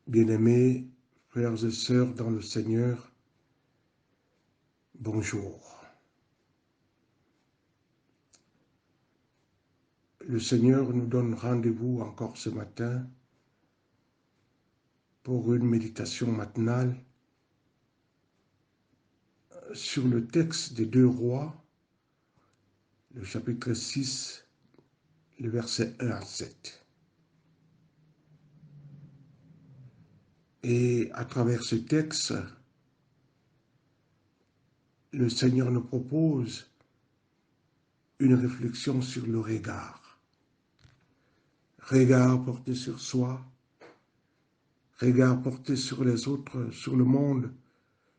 Bien-aimés frères et sœurs dans le Seigneur, bonjour. Le Seigneur nous donne rendez-vous encore ce matin pour une méditation matinale sur le texte des 2 Rois, le chapitre 6, le verset 1 à 7. Et à travers ce texte, le Seigneur nous propose une réflexion sur le regard. Regard porté sur soi, regard porté sur les autres, sur le monde,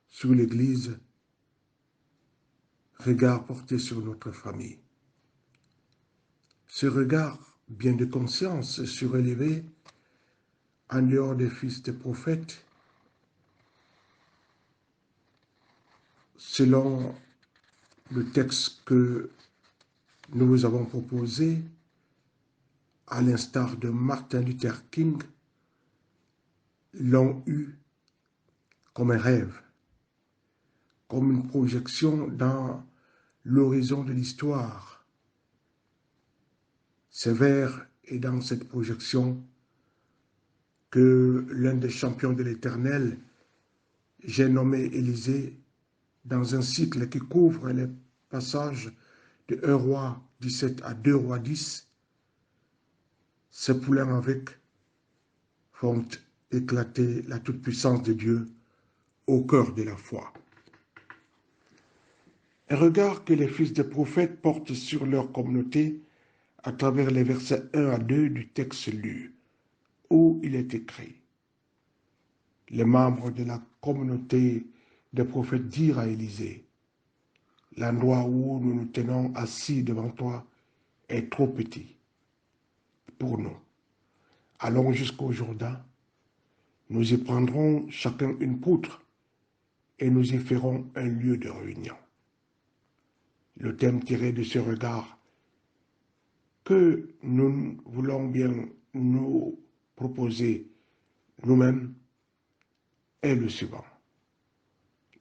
sur l'Église, regard porté sur notre famille. Ce regard, bien de conscience, surélevé, en dehors des fils des prophètes, selon le texte que nous vous avons proposé, à l'instar de Martin Luther King, l'ont eu comme un rêve, comme une projection dans l'horizon de l'histoire. C'est vers et dans cette projection que l'un des champions de l'Éternel, j'ai nommé Élisée, dans un cycle qui couvre les passages de 1 roi 17 à 2 rois 10, ces poulains avec font éclater la toute-puissance de Dieu au cœur de la foi. Un regard que les fils des prophètes portent sur leur communauté à travers les versets 1 à 2 du texte lu, où il est écrit: les membres de la communauté des prophètes dirent à Élisée: l'endroit où nous nous tenons assis devant toi est trop petit pour nous. Allons jusqu'au Jourdain, nous y prendrons chacun une poutre et nous y ferons un lieu de réunion. Le thème tiré de ce regard que nous voulons bien nous proposer nous-mêmes est le suivant: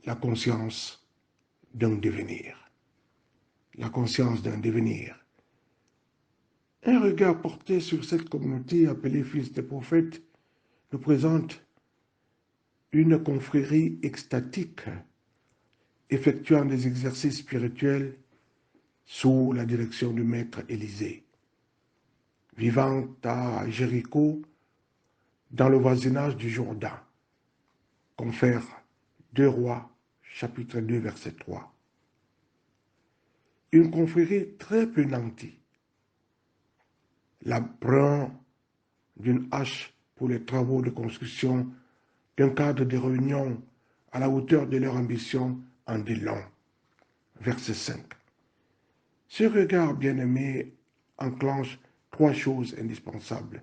la conscience d'un devenir. La conscience d'un devenir. Un regard porté sur cette communauté appelée fils des prophètes nous présente une confrérie extatique effectuant des exercices spirituels sous la direction du maître Élisée, vivant à Jéricho dans le voisinage du Jourdain, confère 2 Rois, chapitre 2, verset 3. Une confrérie très peu nantie, la brun d'une hache pour les travaux de construction d'un cadre de réunion à la hauteur de leur ambition en dit long. Verset 5. Ce regard bien-aimé enclenche 3 choses indispensables.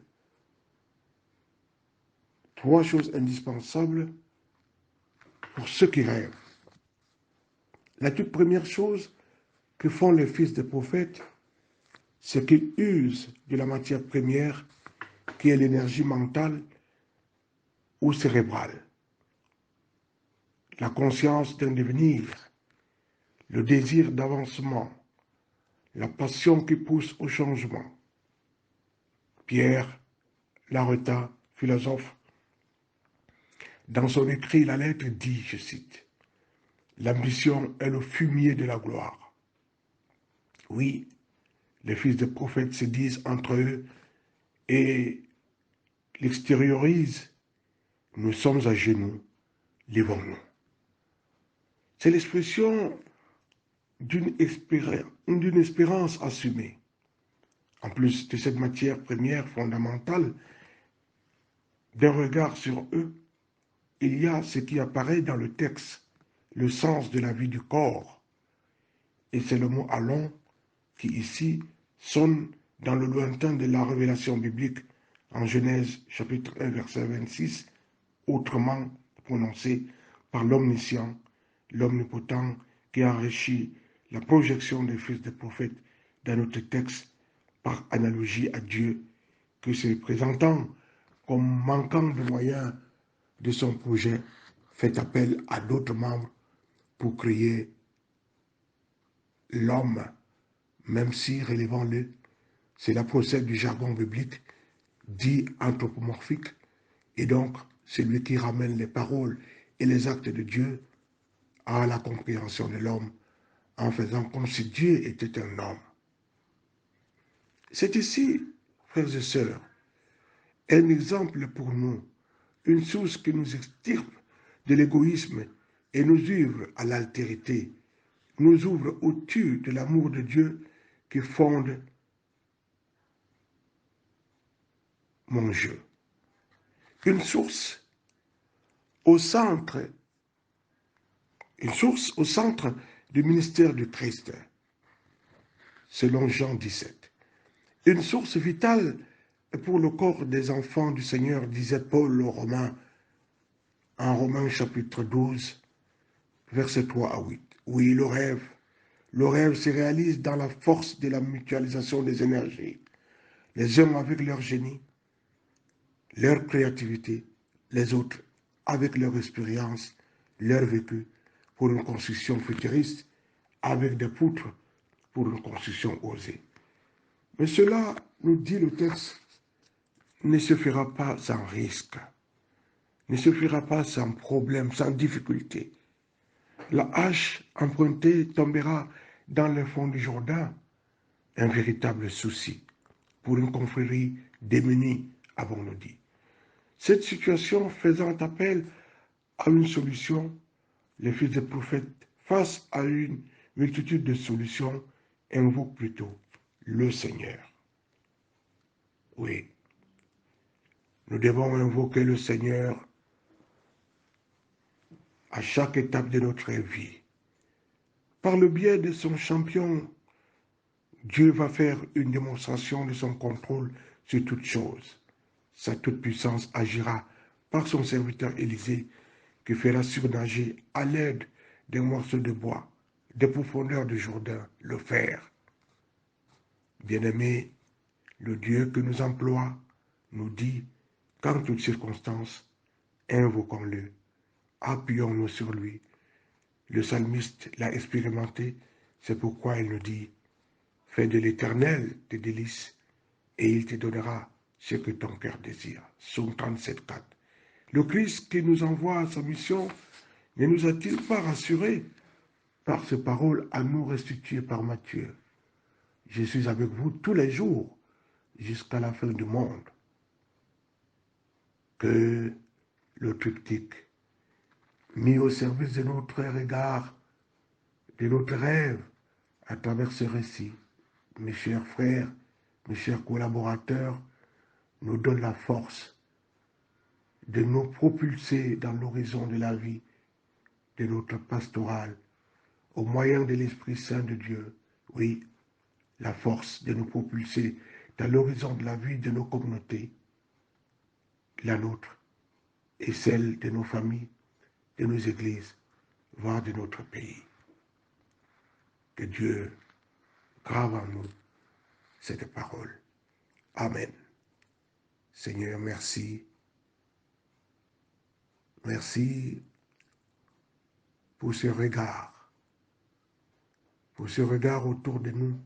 3 choses indispensables pour ceux qui rêvent. La toute première chose que font les fils des prophètes, c'est qu'ils usent de la matière première qui est l'énergie mentale ou cérébrale. La conscience d'un devenir, le désir d'avancement, la passion qui pousse au changement. Pierre Laretas, philosophe, dans son écrit La Lettre dit, je cite, « L'ambition est le fumier de la gloire. » Oui, les fils des prophètes se disent entre eux et l'extériorisent. Nous sommes à genoux, levons-nous. C'est l'expression d'une espérance assumée. En plus de cette matière première fondamentale, d'un regard sur eux, il y a ce qui apparaît dans le texte, le sens de la vie du corps. Et c'est le mot allons qui ici sonne dans le lointain de la révélation biblique en Genèse chapitre 1 verset 26, autrement prononcé par l'omniscient, l'omnipotent qui enrichit la projection des fils des prophètes dans notre texte par analogie à Dieu, que se présentant comme manquant de moyens de son projet fait appel à d'autres membres pour créer l'homme, même si, relevant-le, cela procède du jargon biblique dit anthropomorphique, et donc celui qui ramène les paroles et les actes de Dieu à la compréhension de l'homme en faisant comme si Dieu était un homme. C'est ici, frères et sœurs, un exemple pour nous, une source qui nous extirpe de l'égoïsme et nous ouvre à l'altérité, nous ouvre au-dessus de l'amour de Dieu qui fonde mon jeu. Une source au centre du ministère du Christ, selon Jean 17. Une source vitale pour le corps des enfants du Seigneur, disait Paul aux Romains, en Romains chapitre 12, versets 3 à 8. Oui, le rêve se réalise dans la force de la mutualisation des énergies. Les uns avec leur génie, leur créativité, les autres avec leur expérience, leur vécu, pour une construction futuriste, avec des poutres pour une construction osée. Mais cela, nous dit le texte, ne se fera pas sans risque, ne se fera pas sans problème, sans difficulté. La hache empruntée tombera dans le fond du Jourdain, un véritable souci pour une confrérie démunie, avons-nous dit. Cette situation faisant appel à une solution, les fils des prophètes, face à une multitude de solutions, invoquent plutôt le Seigneur. Oui, nous devons invoquer le Seigneur à chaque étape de notre vie. Par le biais de son champion, Dieu va faire une démonstration de son contrôle sur toutes choses. Sa toute-puissance agira par son serviteur Élisée, qui fera surnager à l'aide des morceaux de bois, des profondeurs du Jourdain, le fer. Bien-aimé, le Dieu que nous emploie nous dit qu'en toutes circonstances, invoquons-le, appuyons-nous sur lui. Le psalmiste l'a expérimenté, c'est pourquoi il nous dit « Fais de l'Éternel tes délices, et il te donnera ce que ton cœur désire. » Psaume 37, 4. Le Christ qui nous envoie à sa mission ne nous a-t-il pas rassurés par ces paroles à nous restituées par Matthieu? Je suis avec vous tous les jours jusqu'à la fin du monde. Que le triptyque mis au service de notre regard, de notre rêve, à travers ce récit, mes chers frères, mes chers collaborateurs, nous donne la force de nous propulser dans l'horizon de la vie, de notre pastorale, au moyen de l'Esprit Saint de Dieu. Oui, la force de nous propulser dans l'horizon de la vie de nos communautés, la nôtre et celle de nos familles, de nos églises, voire de notre pays. Que Dieu grave en nous cette parole. Amen. Seigneur, merci. Merci pour ce regard autour de nous,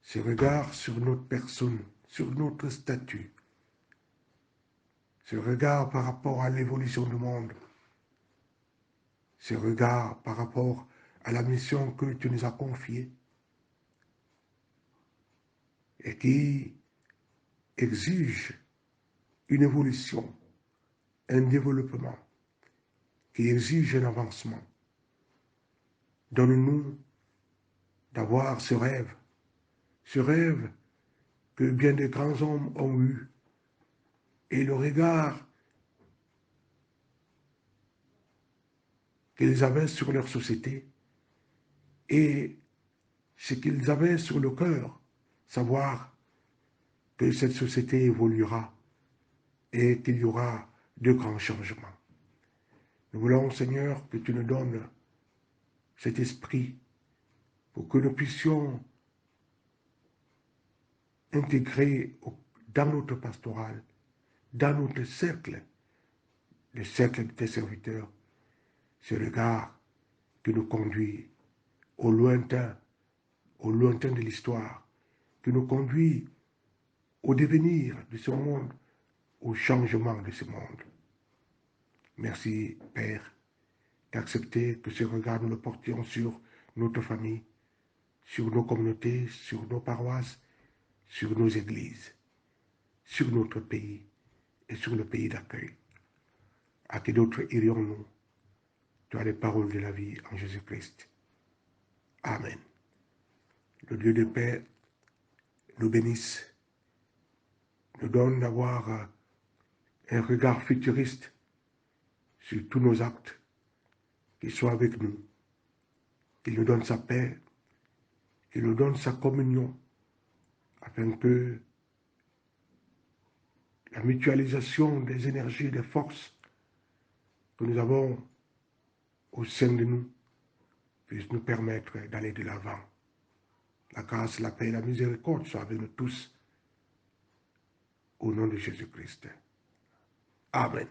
ce regard sur notre personne, sur notre statut, ce regard par rapport à l'évolution du monde, ce regard par rapport à la mission que tu nous as confiée et qui exige une évolution, un développement, qui exige un avancement. Donne-nous d'avoir ce rêve que bien de grands hommes ont eu, et le regard qu'ils avaient sur leur société, et ce qu'ils avaient sur le cœur, savoir que cette société évoluera et qu'il y aura de grands changements. Nous voulons, Seigneur, que tu nous donnes cet esprit pour que nous puissions intégrer dans notre pastoral, dans notre cercle, le cercle de tes serviteurs, ce regard qui nous conduit au lointain de l'histoire, qui nous conduit au devenir de ce monde, au changement de ce monde. Merci, Père, d'accepter que ce regard nous le portions sur notre famille, sur nos communautés, sur nos paroisses, sur nos églises, sur notre pays et sur le pays d'accueil. À qui d'autres irions-nous? Tu as les paroles de la vie en Jésus-Christ. Amen. Le Dieu de paix nous bénisse, nous donne d'avoir un regard futuriste sur tous nos actes, qu'il soit avec nous, qu'il nous donne sa paix, qu'il nous donne sa communion, afin que la mutualisation des énergies, des forces que nous avons au sein de nous puisse nous permettre d'aller de l'avant. La grâce, la paix et la miséricorde soient avec nous tous, au nom de Jésus-Christ. Amen.